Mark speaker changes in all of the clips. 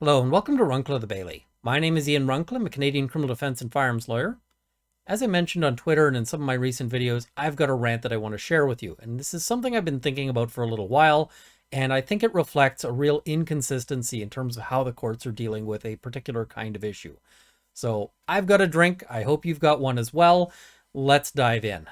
Speaker 1: Hello and welcome to Runkle of the Bailey. My name is Ian Runkle. I'm a Canadian criminal defense and firearms lawyer. As I mentioned on Twitter and in some of my recent videos, I've got a rant that I want to share with you. And this is something I've been thinking about for a little while, and I think it reflects a real inconsistency in terms of how the courts are dealing with a particular kind of issue. So I've got a drink. I hope you've got one as well. Let's dive in.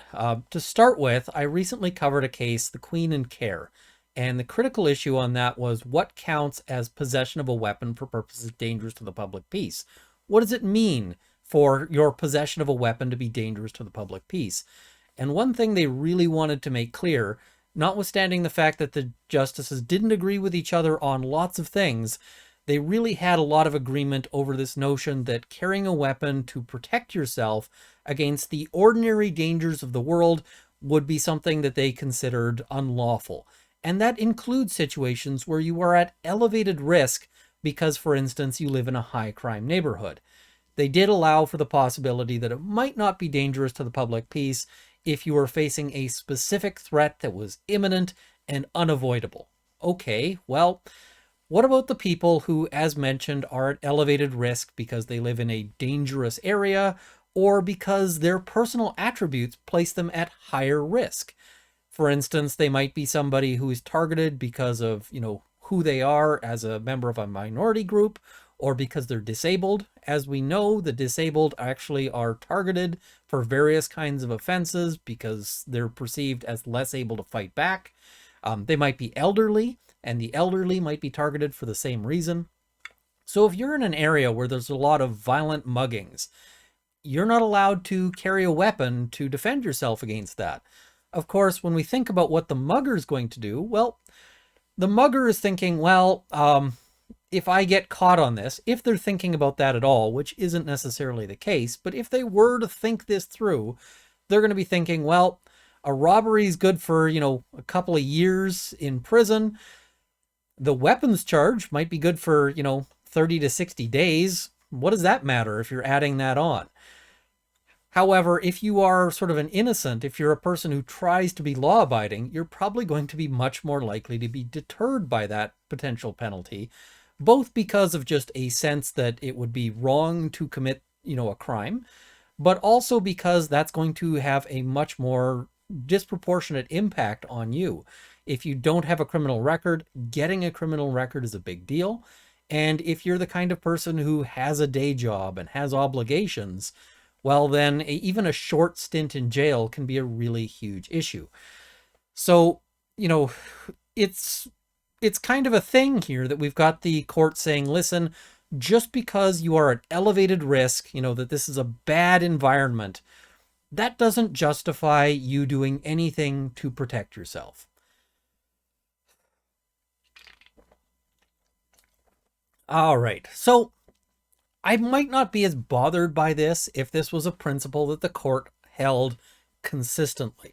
Speaker 1: To start with, I recently covered a case, the Queen and Care. And the critical issue on that was what counts as possession of a weapon for purposes dangerous to the public peace. What does it mean for your possession of a weapon to be dangerous to the public peace? And one thing they really wanted to make clear, notwithstanding the fact that the justices didn't agree with each other on lots of things, they really had a lot of agreement over this notion that carrying a weapon to protect yourself against the ordinary dangers of the world would be something that they considered unlawful. And that includes situations where you are at elevated risk because, for instance, you live in a high crime neighborhood. They did allow for the possibility that it might not be dangerous to the public peace if you were facing a specific threat that was imminent and unavoidable. Okay, well, what about the people who, as mentioned, are at elevated risk because they live in a dangerous area or because their personal attributes place them at higher risk? For instance, they might be somebody who is targeted because of, who they are as a member of a minority group, or because they're disabled. As we know, the disabled actually are targeted for various kinds of offenses because they're perceived as less able to fight back. They might be elderly, and the elderly might be targeted for the same reason. So if you're in an area where there's a lot of violent muggings, you're not allowed to carry a weapon to defend yourself against that. Of course, when we think about what the mugger is going to do, well, the mugger is thinking, well, if I get caught on this, if they're thinking about that at all, which isn't necessarily the case, but if they were to think this through, they're going to be thinking, well, a robbery is good for, a couple of years in prison. The weapons charge might be good for, 30 to 60 days. What does that matter if you're adding that on? However, if you are sort of an innocent, if you're a person who tries to be law-abiding, you're probably going to be much more likely to be deterred by that potential penalty, both because of just a sense that it would be wrong to commit, a crime, but also because that's going to have a much more disproportionate impact on you. If you don't have a criminal record, getting a criminal record is a big deal. And if you're the kind of person who has a day job and has obligations, well, then even a short stint in jail can be a really huge issue. So, it's kind of a thing here that we've got the court saying, listen, just because you are at elevated risk, that this is a bad environment, that doesn't justify you doing anything to protect yourself. All right, so I might not be as bothered by this if this was a principle that the court held consistently.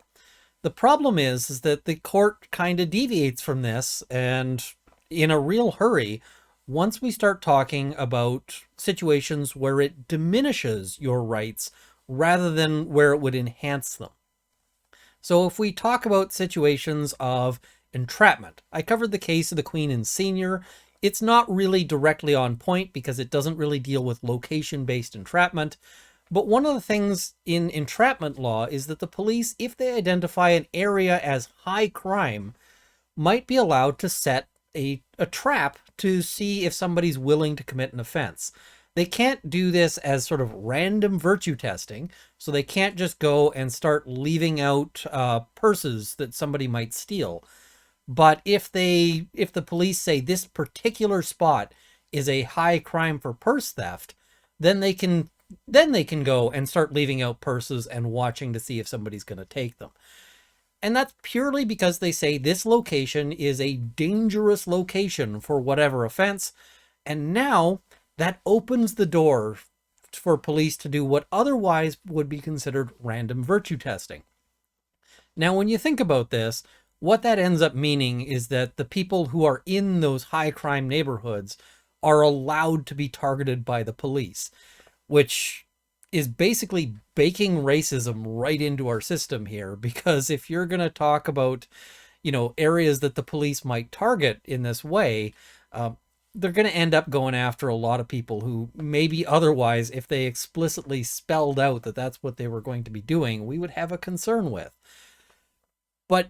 Speaker 1: The problem is that the court kind of deviates from this, and in a real hurry, once we start talking about situations where it diminishes your rights rather than where it would enhance them. So if we talk about situations of entrapment, I covered the case of the Queen and Senior. It's not really directly on point because it doesn't really deal with location-based entrapment. But one of the things in entrapment law is that the police, if they identify an area as high crime, might be allowed to set a trap to see if somebody's willing to commit an offense. They can't do this as sort of random virtue testing, so they can't just go and start leaving out purses that somebody might steal. But if the police say this particular spot is a high crime for purse theft, then they can go and start leaving out purses and watching to see if somebody's going to take them. And that's purely because they say this location is a dangerous location for whatever offense. And now that opens the door for police to do what otherwise would be considered random virtue testing. Now, when you think about this, what that ends up meaning is that the people who are in those high crime neighborhoods are allowed to be targeted by the police, which is basically baking racism right into our system here. Because if you're going to talk about, areas that the police might target in this way, they're going to end up going after a lot of people who maybe otherwise, if they explicitly spelled out that that's what they were going to be doing, we would have a concern with. But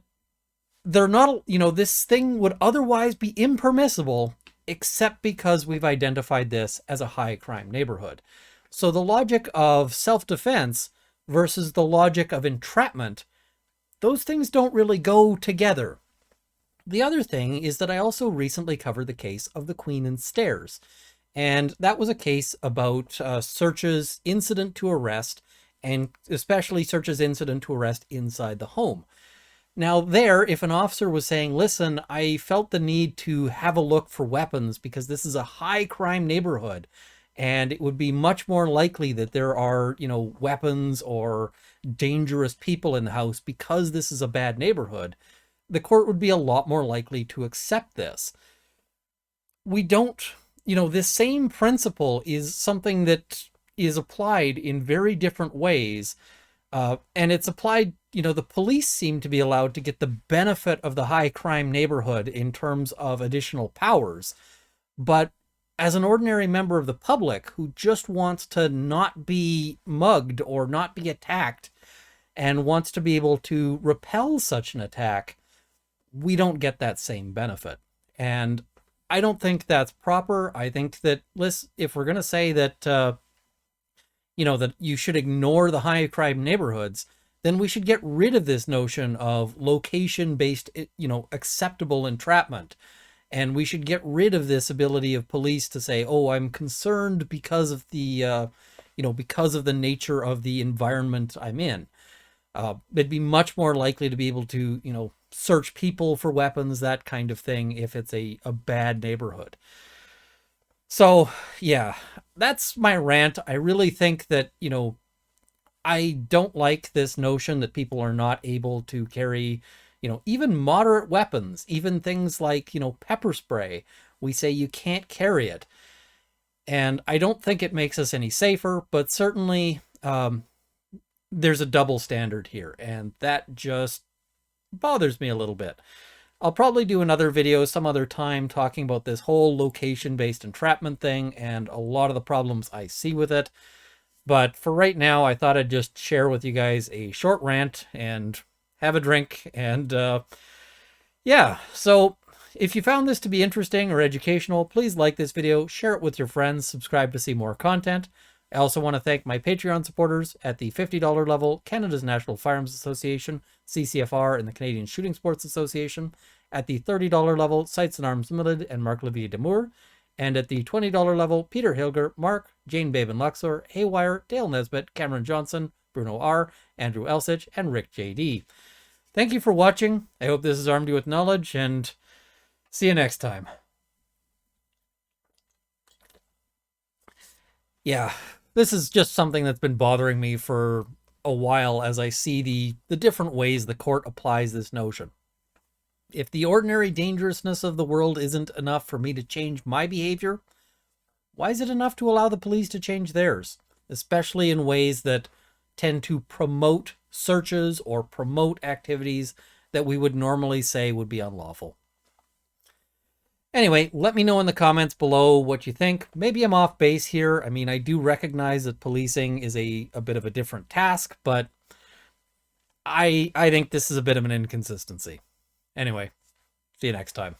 Speaker 1: they're not, this thing would otherwise be impermissible except because we've identified this as a high crime neighborhood. So the logic of self-defense versus the logic of entrapment, those things don't really go together. The other thing is that I also recently covered the case of the Queen and Stairs. And that was a case about searches incident to arrest, and especially searches incident to arrest inside the home. Now there, if an officer was saying, listen, I felt the need to have a look for weapons because this is a high crime neighborhood, and it would be much more likely that there are, weapons or dangerous people in the house because this is a bad neighborhood, the court would be a lot more likely to accept this. We don't, this same principle is something that is applied in very different ways. And it's applied, the police seem to be allowed to get the benefit of the high crime neighborhood in terms of additional powers. But as an ordinary member of the public who just wants to not be mugged or not be attacked and wants to be able to repel such an attack, we don't get that same benefit. And I don't think that's proper. I think that, if we're going to say that, that you should ignore the high crime neighborhoods, then we should get rid of this notion of location-based, acceptable entrapment. And we should get rid of this ability of police to say, oh, I'm concerned because of the, because of the nature of the environment I'm in. They'd be much more likely to be able to, search people for weapons, that kind of thing, if it's a bad neighborhood. So, yeah, that's my rant. I really think that, I don't like this notion that people are not able to carry, even moderate weapons, even things like, pepper spray. We say you can't carry it. And I don't think it makes us any safer, but certainly there's a double standard here, and that just bothers me a little bit. I'll probably do another video some other time talking about this whole location-based entrapment thing and a lot of the problems I see with it. But for right now, I thought I'd just share with you guys a short rant and have a drink. And yeah, so if you found this to be interesting or educational, please like this video, share it with your friends, subscribe to see more content. I also want to thank my Patreon supporters at the $50 level, Canada's National Firearms Association, CCFR, and the Canadian Shooting Sports Association; at the $30 level, Sights and Arms Limited and Marc-Olivier Damour; and at the $20 level, Peter Hilger, Mark, Jane Babin Luxor, Haywire, Dale Nesbitt, Cameron Johnson, Bruno R., Andrew Elsich, and Rick J.D. Thank you for watching. I hope this has armed you with knowledge, and see you next time. Yeah, this is just something that's been bothering me for a while as I see the different ways the court applies this notion. If the ordinary dangerousness of the world isn't enough for me to change my behavior, why is it enough to allow the police to change theirs? Especially in ways that tend to promote searches or promote activities that we would normally say would be unlawful. Anyway, let me know in the comments below what you think. Maybe I'm off base here. I mean, I do recognize that policing is a bit of a different task, but I think this is a bit of an inconsistency. Anyway, see you next time.